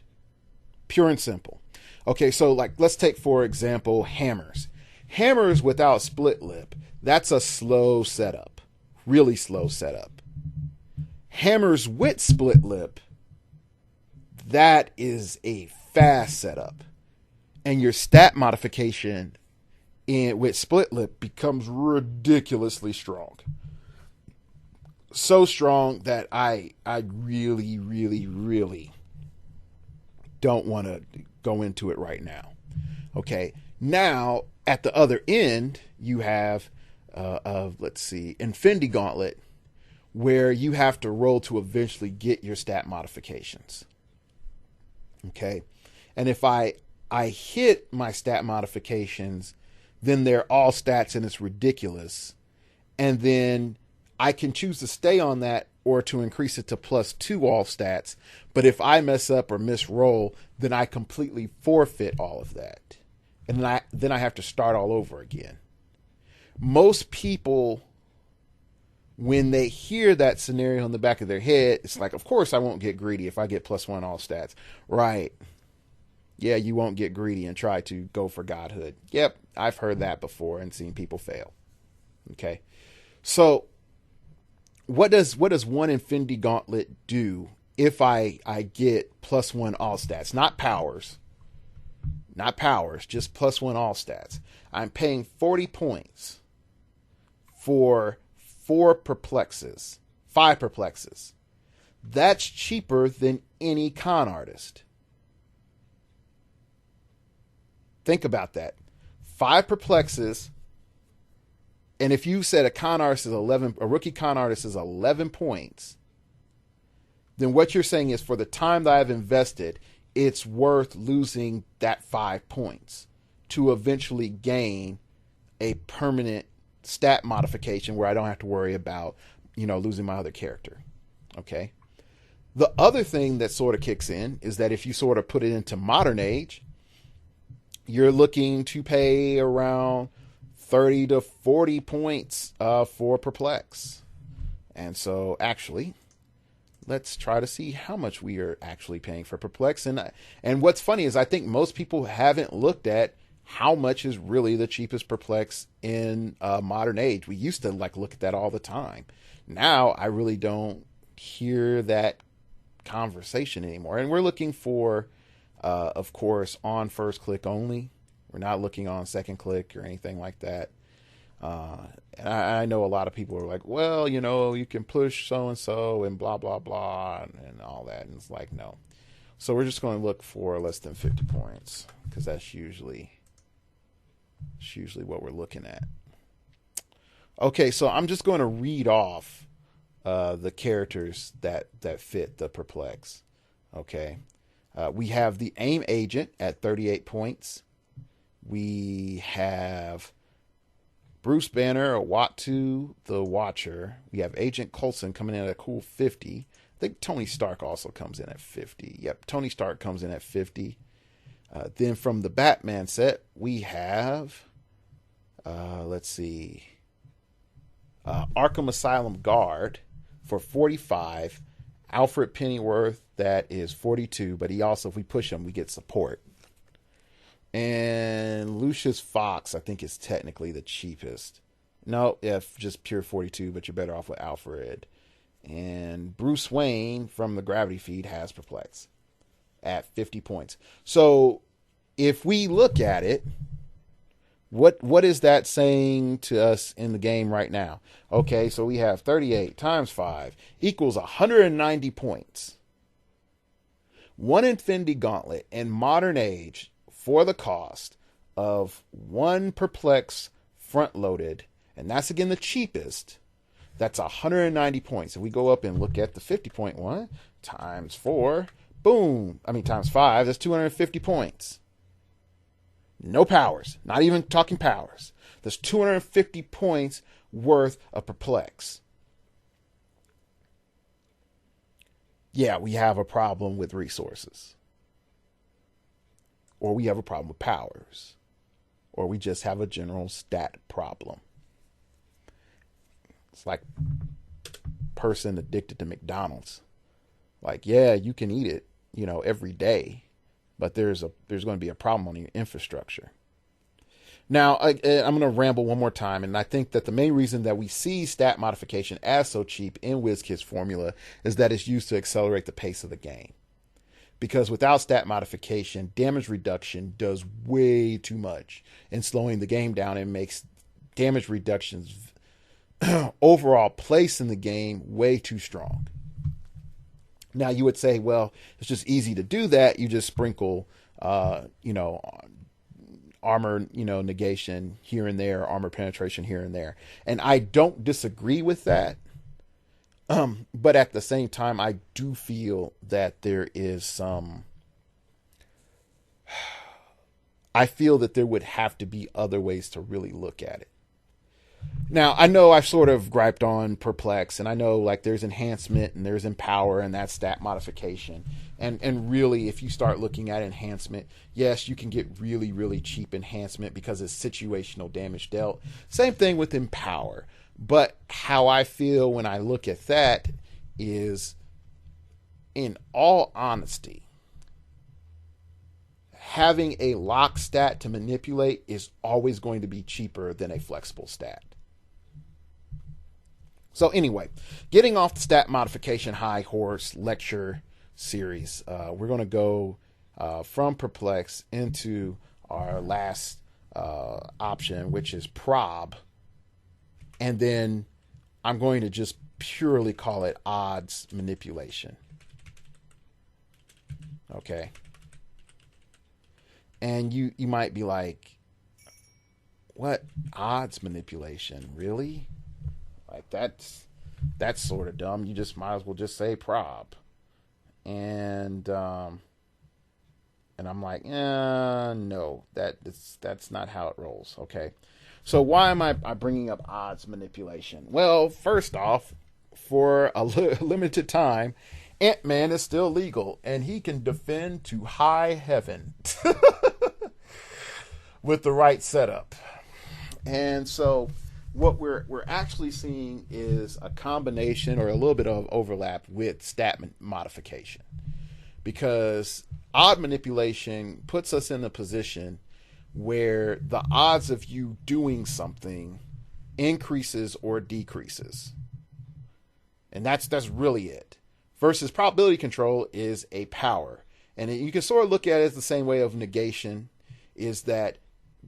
Pure and simple. Okay, so let's take, for example, hammers. Hammers without split lip, that's a slow setup. Really slow setup. Hammers with split lip, that is a fast setup. And your stat modification with split lip becomes ridiculously strong. So strong that I really, really, really don't want to go into it right now. Okay, now at the other end, you have, Infinity Gauntlet, where you have to roll to eventually get your stat modifications. Okay, and if I hit my stat modifications, then they're all stats and it's ridiculous. And then I can choose to stay on that or to increase it to +2 all stats. But if I mess up or misroll, then I completely forfeit all of that. And then I have to start all over again. Most people, when they hear that scenario in the back of their head, it's like, of course I won't get greedy if I get +1 all stats. Right. Yeah, you won't get greedy and try to go for godhood. Yep, I've heard that before and seen people fail. Okay. So what does one Infinity Gauntlet do if I get +1 all stats? Not powers, just +1 all stats. I'm paying 40 points for 5 perplexes. That's cheaper than any con artist. Think about that. 5 perplexes. And if you said a rookie con artist is 11 points, then what you're saying is for the time that I've invested, it's worth losing that 5 points to eventually gain a permanent stat modification where I don't have to worry about, losing my other character. Okay. The other thing that sort of kicks in is that if you sort of put it into modern age, you're looking to pay around 30 to 40 points for Perplex. And so, actually, let's try to see how much we are actually paying for Perplex. And what's funny is I think most people haven't looked at how much is really the cheapest Perplex in modern age. We used to like look at that all the time. Now I really don't hear that conversation anymore. And we're looking for, of course, on first click only. We're not looking on second click or anything like that. And I know a lot of people are like, well, you know, you can push so and blah, blah, blah, and all that. And it's like, no. So we're just going to look for less than 50 points because that's usually what we're looking at. Okay, so I'm just going to read off the characters that fit the Perplex. Okay. We have the AIM agent at 38 points. We have Bruce Banner, Watu the Watcher. We have Agent Coulson coming in at a cool 50. I think Tony Stark also comes in at 50. Yep, Tony Stark comes in at 50. Then from the Batman set, we have, let's see, Arkham Asylum Guard for 45. Alfred Pennyworth, that is 42, but he also, if we push him, we get support. And Lucius Fox, I think, is technically the cheapest. No, just pure 42, but you're better off with Alfred. And Bruce Wayne from the Gravity Feed has Perplex at 50 points. So if we look at it, what is that saying to us in the game right now? Okay, so we have 38 times 5 equals 190 points. One Infinity Gauntlet in modern age for the cost of one Perplex front loaded, and that's again the cheapest. That's 190 points. If we go up and look at the 50-point one, times 4, boom. Times 5, that's 250 points. No powers. Not even talking powers. There's 250 points worth of Perplex. Yeah, we have a problem with resources. Or we have a problem with powers. Or we just have a general stat problem. It's like person addicted to McDonald's. Like, yeah, you can eat it, every day, but there's going to be a problem on your infrastructure. Now, I'm going to ramble one more time, and I think that the main reason that we see stat modification as so cheap in WizKid's formula is that it's used to accelerate the pace of the game. Because without stat modification, damage reduction does way too much in slowing the game down and makes damage reductions overall place in the game way too strong. Now you would say, well, it's just easy to do that. You just sprinkle, armor, negation here and there, armor penetration here and there. And I don't disagree with that. But at the same time, I do feel that there is I feel that there would have to be other ways to really look at it. Now, I know I've sort of griped on Perplex, and I know like there's enhancement and there's empower, and that's stat modification. And really, if you start looking at enhancement, yes, you can get really, really cheap enhancement because it's situational damage dealt. Same thing with empower. But how I feel when I look at that is, in all honesty, having a lock stat to manipulate is always going to be cheaper than a flexible stat. So anyway, getting off the stat modification high horse lecture series, we're going to go from Perplex into our last option, which is prob. And then I'm going to just purely call it odds manipulation. Okay. And you might be like, what? Odds manipulation? Really? Like that's sort of dumb. You just might as well just say prob. And I'm like, no, that's not how it rolls. Okay. So why am I bringing up odds manipulation? Well, first off, for a limited time, Ant-Man is still legal, and he can defend to high heaven. with the right setup. And so what we're actually seeing is a combination or a little bit of overlap with stat modification, because odd manipulation puts us in a position where the odds of you doing something increases or decreases. And that's really it. Versus probability control is a power. And you can sort of look at it as the same way of negation, is that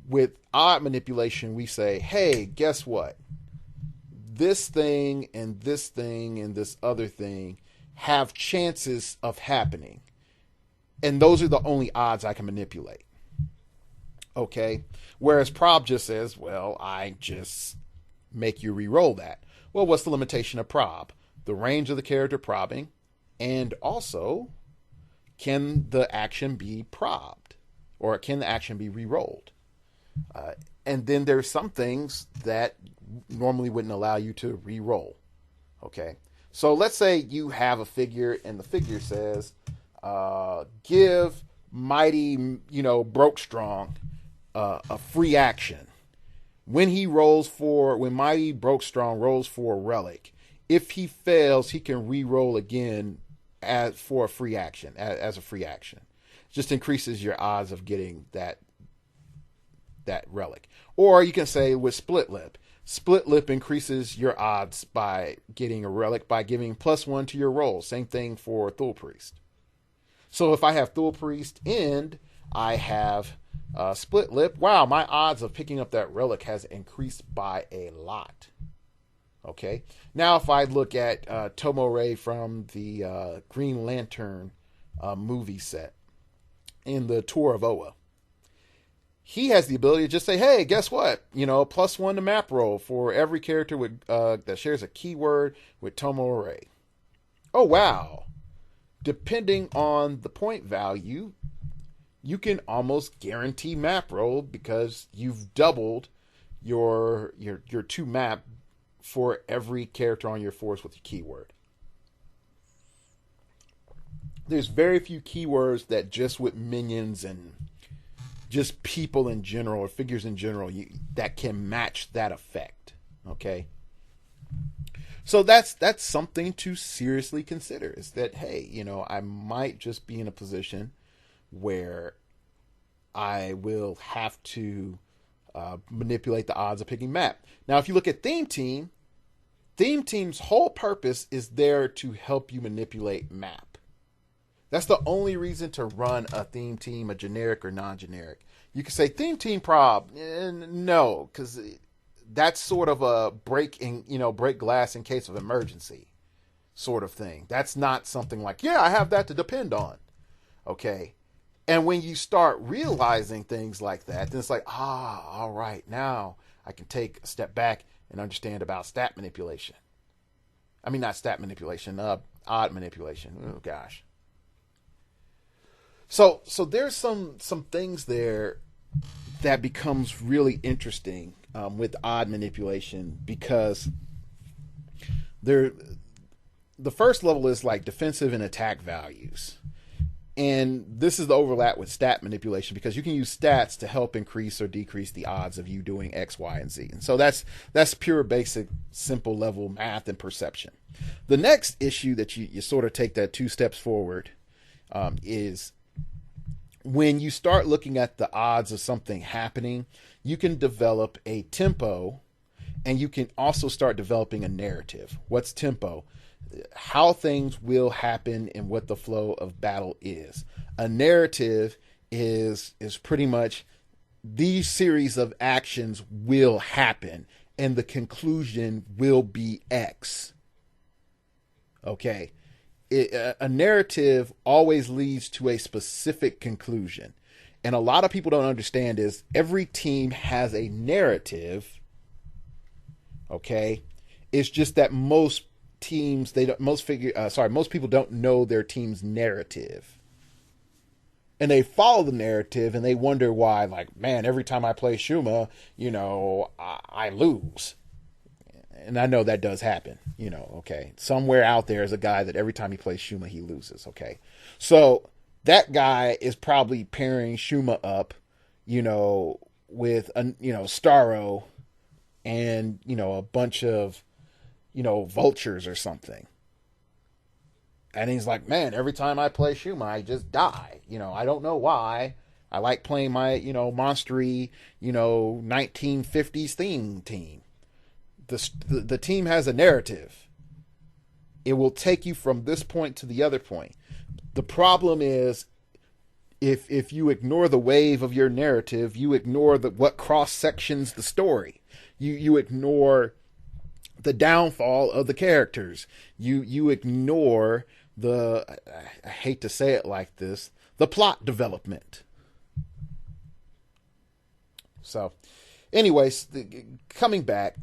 with odd manipulation, we say, hey, guess what? This thing and this thing and this other thing have chances of happening. And those are the only odds I can manipulate. Okay? Whereas prob just says, well, I just make you re-roll that. Well, what's the limitation of prob? The range of the character probbing, and also, can the action be probbed? Or can the action be re-rolled? And then there's some things that normally wouldn't allow you to re-roll. Okay? So let's say you have a figure, and the figure says, give Mighty, Broke Strong a free action. When Mighty Broke Strong rolls for a relic, if he fails, he can re-roll again for a free action, as a free action. Just increases your odds of getting that relic. Or you can say with Split Lip. Split Lip increases your odds by getting a relic by giving +1 to your roll. Same thing for Thule Priest. So if I have Thule Priest and I have Split Lip, wow, my odds of picking up that relic has increased by a lot. Okay. Now, if I look at Tomore from the Green Lantern movie set in the Tour of Oa, he has the ability to just say, hey, guess what? +1 to map roll for every character with that shares a keyword with Tomore. Oh, wow. Depending on the point value, you can almost guarantee map roll because you've doubled your 2 map for every character on your force with your keyword. There's very few keywords that just with minions and just people in general or figures in general that can match that effect. Okay? So that's something to seriously consider, is that, hey, I might just be in a position where I will have to manipulate the odds of picking map. Now, if you look at Theme Team's whole purpose is there to help you manipulate map. That's the only reason to run a Theme Team, a generic or non-generic. You can say Theme Team prob, no, because that's sort of a break glass in case of emergency sort of thing. That's not something like, yeah, I have that to depend on. Okay. And when you start realizing things like that, then it's like, all right, now I can take a step back and understand about stat manipulation. I mean, not stat manipulation, odd manipulation. Oh gosh. So there's some things there that becomes really interesting with odd manipulation, because the first level is like defensive and attack values. And this is the overlap with stat manipulation, because you can use stats to help increase or decrease the odds of you doing X, Y, and Z. And so that's pure basic simple level math and perception. The next issue that you sort of take that 2 steps forward is when you start looking at the odds of something happening, you can develop a tempo, and you can also start developing a narrative. What's tempo? How things will happen and what the flow of battle is. A narrative is pretty much these series of actions will happen and the conclusion will be X. Okay. A narrative always leads to a specific conclusion. And a lot of people don't understand is every team has a narrative. Okay. It's just that most people don't know their team's narrative, and they follow the narrative and they wonder why, like, man, every time I play Shuma, I lose. And I know that does happen, okay. Somewhere out there is a guy that every time he plays Shuma, he loses. Okay. So that guy is probably pairing Shuma up, with a Starro and a bunch of vultures or something. And he's like, man, every time I play Shuma, I just die. I don't know why. I like playing my, monstery, 1950s theme team. The team has a narrative. It will take you from this point to the other point. The problem is, if you ignore the wave of your narrative, you ignore what cross sections the story. You ignore the downfall of the characters. You ignore I hate to say it like this, the plot development. So, anyways, coming back,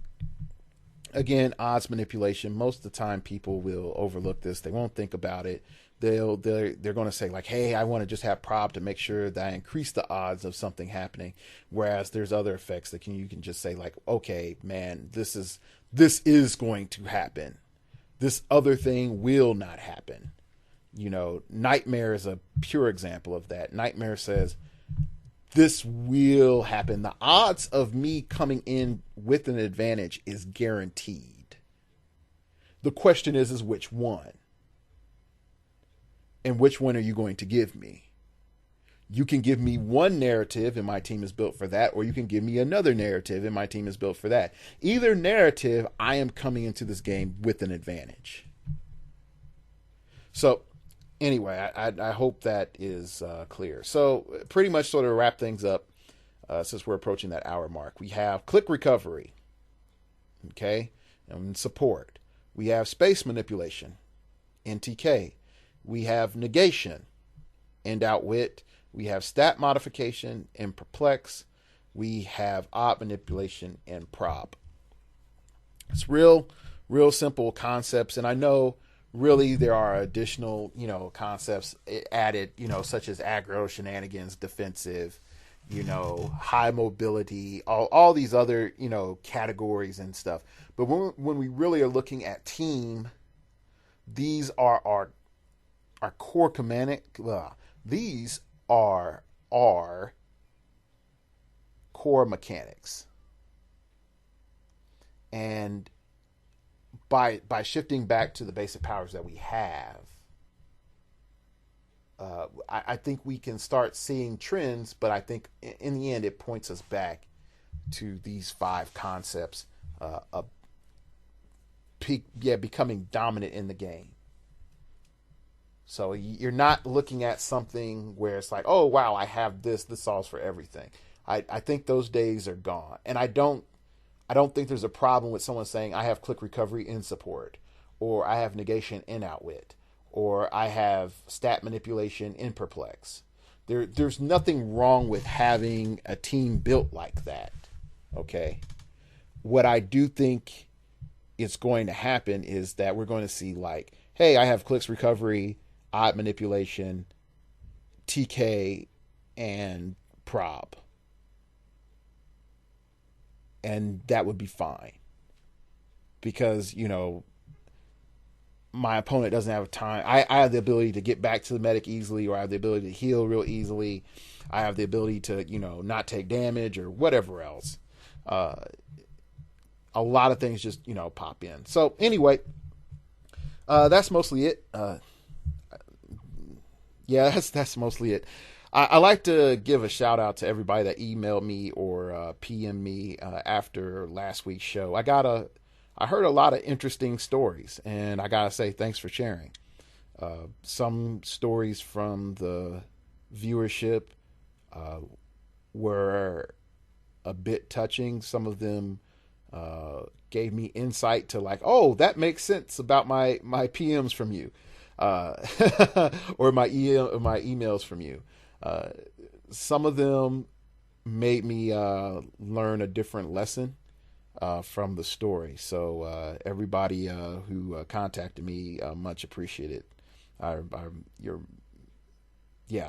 again, odds manipulation. Most of the time people will overlook this. They won't think about it. They're going to say like, hey, I want to just have prob to make sure that I increase the odds of something happening. Whereas there's other effects that you can just say like, okay, man, this is going to happen. This other thing will not happen. Nightmare is a pure example of that. Nightmare says, this will happen. The odds of me coming in with an advantage is guaranteed. The question is which one? And which one are you going to give me? You can give me one narrative and my team is built for that, or you can give me another narrative and my team is built for that. Either narrative, I am coming into this game with an advantage. So, anyway, I hope that is clear. So, pretty much sort of wrap things up, since we're approaching that hour mark. We have click recovery, okay, and support. We have space manipulation, NTK. We have negation, and outwit. We have stat modification and perplex. We have odd manipulation and prob. It's real simple concepts, and I know really there are additional, concepts added, such as aggro, shenanigans, defensive, high mobility, all these other, categories and stuff. But when we really are looking at team, these are our core command. These are our core mechanics. And by shifting back to the basic powers that we have, I think we can start seeing trends, but I think in the end it points us back to these 5 concepts of becoming dominant in the game. So you're not looking at something where it's like, oh wow, I have this solves for everything. I think those days are gone. And I don't think there's a problem with someone saying I have click recovery in support, or I have negation in outwit, or I have stat manipulation in perplex. There's nothing wrong with having a team built like that. Okay. What I do think is going to happen is that we're going to see like, hey, I have clicks recovery, odd manipulation, TK, and prob. And that would be fine. Because, my opponent doesn't have time. I have the ability to get back to the medic easily, or I have the ability to heal real easily. I have the ability to, not take damage or whatever else. A lot of things just, pop in. So anyway, that's mostly it. That's mostly it. I like to give a shout out to everybody that emailed me or PM me after last week's show. I heard a lot of interesting stories, and I gotta say thanks for sharing. Some stories from the viewership were a bit touching. Some of them gave me insight to like, oh, that makes sense about my PMs from you, or my emails from you. Some of them made me learn a different lesson from the story. So everybody who contacted me, much appreciated.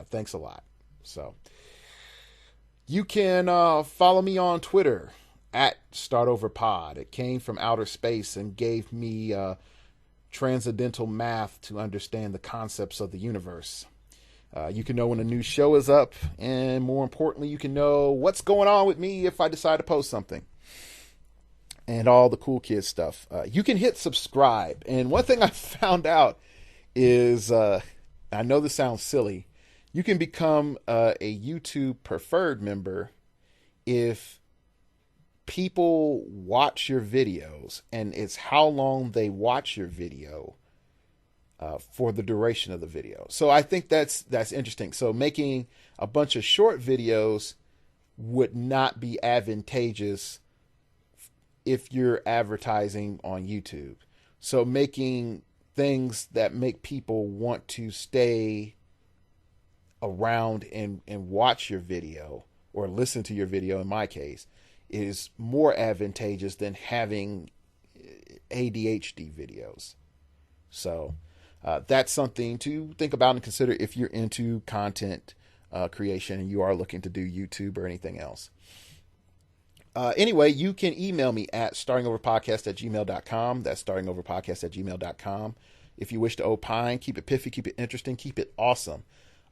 Thanks a lot. So you can follow me on Twitter at StartOverPod. It came from outer space and gave me transcendental math to understand the concepts of the universe. You can know when a new show is up, and more importantly, you can know what's going on with me if I decide to post something, and all the cool kid stuff. You can hit subscribe, and one thing I found out is, I know this sounds silly, you can become a YouTube preferred member if people watch your videos, and it's how long they watch your video for the duration of the video. So I think that's interesting. So making a bunch of short videos would not be advantageous if you're advertising on YouTube. So making things that make people want to stay around and watch your video, or listen to your video in my case, is more advantageous than having ADHD videos. So that's something to think about and consider if you're into content creation and you are looking to do YouTube or anything else. Anyway, you can email me at startingoverpodcast@gmail.com. That's startingoverpodcast@gmail.com. If you wish to opine, keep it piffy, keep it interesting, keep it awesome.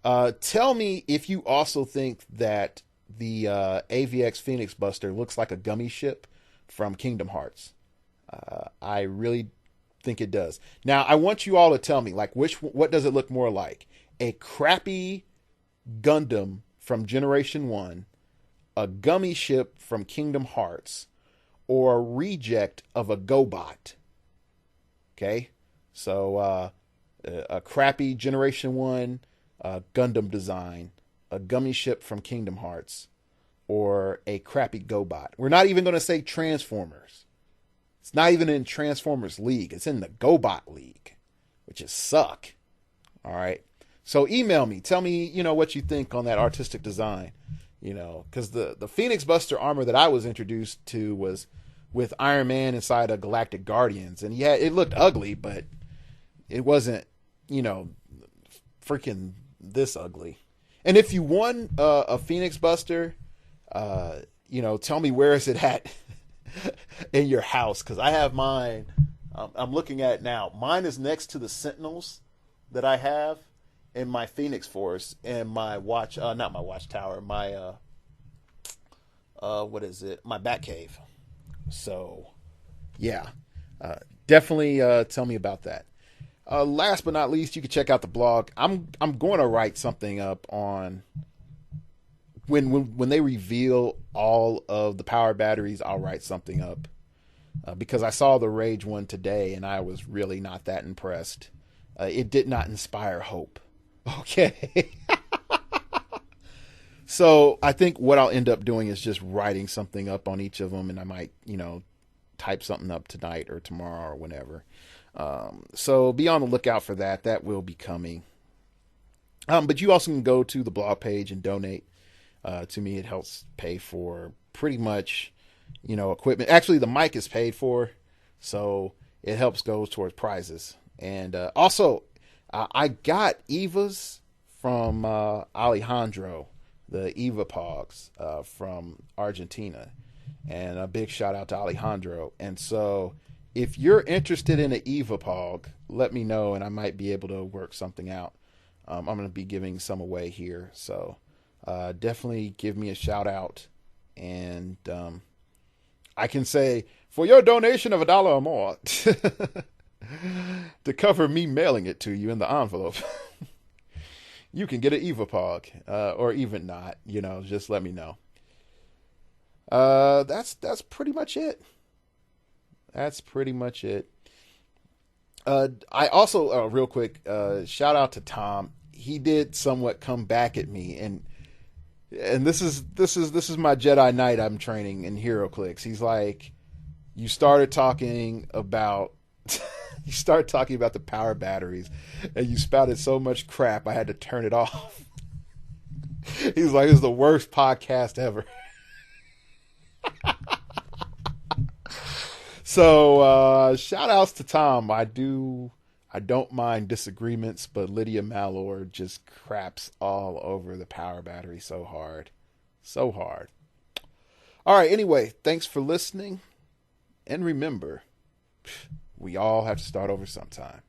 Tell me if you also think that the AVX Phoenix Buster looks like a gummy ship from Kingdom Hearts. I really think it does. Now, I want you all to tell me, like, what does it look more like? A crappy Gundam from Generation 1, a gummy ship from Kingdom Hearts, or a reject of a GoBot? Okay? So, a crappy Generation 1 Gundam design, a gummy ship from Kingdom Hearts, or a crappy GoBot. We're not even going to say Transformers. It's not even in Transformers League. It's in the GoBot League, which is suck. All right. So email me. Tell me, what you think on that artistic design. Because the Phoenix Buster armor that I was introduced to was with Iron Man inside of Galactic Guardians. And yeah, it looked ugly, but it wasn't, freaking this ugly. And if you won a Phoenix Buster, tell me where is it at in your house, because I have mine. I'm looking at it now. Mine is next to the Sentinels that I have in my Phoenix Force, and my not my watchtower, my what is it? My Batcave. So, yeah, definitely tell me about that. Last but not least, you can check out the blog. I'm going to write something up on when they reveal all of the power batteries. I'll write something up because I saw the Rage one today and I was really not that impressed. It did not inspire hope. Okay. So I think what I'll end up doing is just writing something up on each of them, and I might, type something up tonight or tomorrow or whenever. So be on the lookout for that. That will be coming. But you also can go to the blog page and donate to me. It helps pay for pretty much, equipment. Actually, the mic is paid for, so it helps go towards prizes. And also, I got Evas from Alejandro, the Eva Pogs from Argentina. And a big shout out to Alejandro. And so if you're interested in an Eva Pog, let me know and I might be able to work something out. I'm going to be giving some away here. So definitely give me a shout out. And I can say, for your donation of $1 or more, to cover me mailing it to you in the envelope, you can get an Eva Pog. Or even not, just let me know. That's pretty much it. That's pretty much it. I also, real quick, shout out to Tom. He did somewhat come back at me, and this is my Jedi Knight I'm training in heroclix. He's like, you started talking about the power batteries, and you spouted so much crap I had to turn it off. He's like, it's the worst podcast ever. So shout outs to Tom. I don't mind disagreements, but Lydia Malor just craps all over the power battery so hard. All right, anyway, thanks for listening, and remember, we all have to start over sometime.